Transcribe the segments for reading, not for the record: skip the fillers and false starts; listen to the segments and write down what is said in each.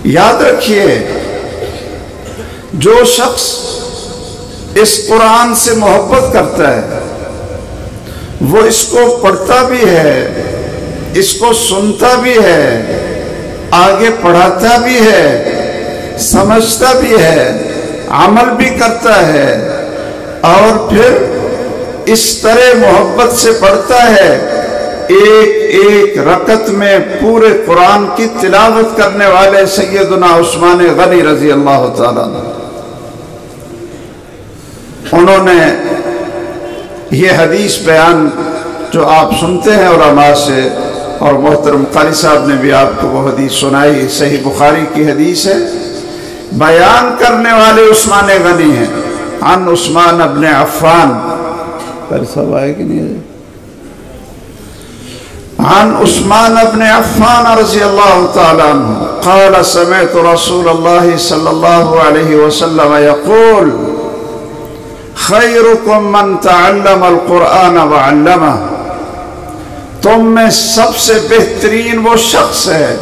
یاد رکھیے، جو شخص اس قرآن سے محبت کرتا ہے وہ اس کو پڑھتا بھی ہے، اس کو سنتا بھی ہے، آگے پڑھاتا بھی ہے، سمجھتا بھی ہے، عمل بھی کرتا ہے، اور پھر اس طرح محبت سے پڑھتا ہے ایک ایک رکعت میں پورے قرآن کی تلاوت کرنے والے سیدنا عثمان غنی رضی اللہ تعالیٰ عنہ، انہوں نے یہ حدیث بیان جو آپ سنتے ہیں علماء سے، اور محترم قاری صاحب نے بھی آپ کو وہ حدیث سنائی، صحیح بخاری کی حدیث ہے، بیان کرنے والے عثمان غنی ہیں، عن عثمان ابن عفان، قاری صاحب آئے کہ نہیں ہے؟ عن عثمان ابن عفان رضی اللہ تعالی عنہ قال سمعت رسول اللہ صلی اللہ علیہ وسلم یقول خیرکم من تعلم القرآن وعلمہ، تم میں سب سے بہترین وہ شخص ہے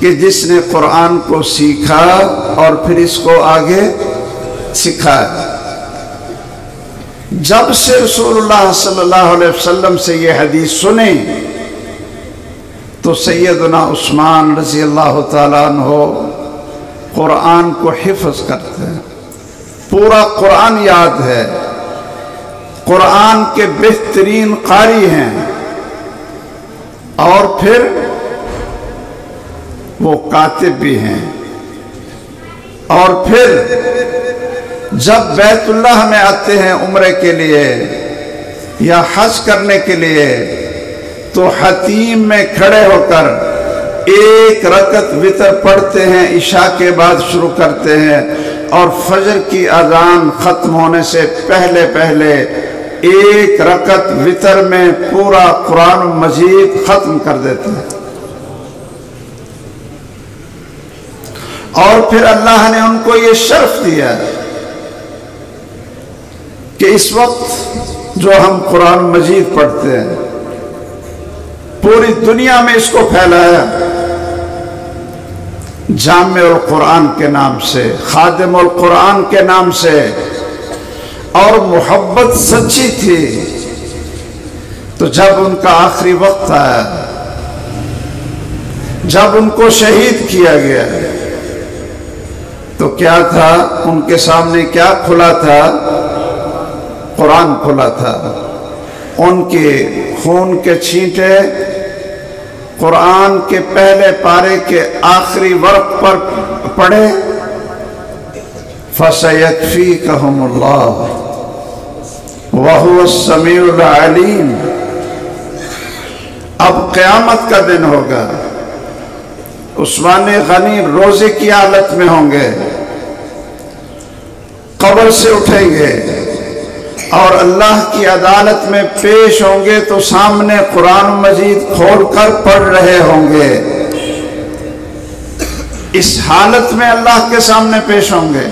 کہ جس نے قرآن کو سیکھا اور پھر اس کو آگے سکھایا۔ جب سے رسول اللہ صلی اللہ علیہ وسلم سے یہ حدیث سنی تو سیدنا عثمان رضی اللہ تعالیٰ عنہ قرآن کو حفظ کرتے ہیں، پورا قرآن یاد ہے، قرآن کے بہترین قاری ہیں، اور پھر وہ کاتب بھی ہیں، اور پھر جب بیت اللہ میں آتے ہیں عمرے کے لیے یا حج کرنے کے لیے تو حتیم میں کھڑے ہو کر ایک رکعت وتر پڑھتے ہیں، عشاء کے بعد شروع کرتے ہیں، اور فجر کی اذان ختم ہونے سے پہلے پہلے ایک رکعت وتر میں پورا قرآن مجید ختم کر دیتے ہیں۔ اور پھر اللہ نے ان کو یہ شرف دیا کہ اس وقت جو ہم قرآن مجید پڑھتے ہیں پوری دنیا میں اس کو پھیلایا، جامع القرآن کے نام سے، خادم القرآن کے نام سے، اور محبت سچی تھی۔ تو جب ان کا آخری وقت آیا، جب ان کو شہید کیا گیا تو کیا تھا ان کے سامنے؟ کیا کھلا تھا؟ قرآن کھلا تھا۔ ان کے خون کے چھینٹے قرآن کے پہلے پارے کے آخری ورق پر پڑے، فَسَيَكْفِيكَهُمُ اللَّهُ وَهُوَ السَّمِيعُ الْعَلِيمُ۔ اب قیامت کا دن ہوگا، عثمان غنی روزے کی حالت میں ہوں گے، قبر سے اٹھیں گے اور اللہ کی عدالت میں پیش ہوں گے تو سامنے قرآن مجید کھول کر پڑھ رہے ہوں گے۔ اس حالت میں اللہ کے سامنے پیش ہوں گے۔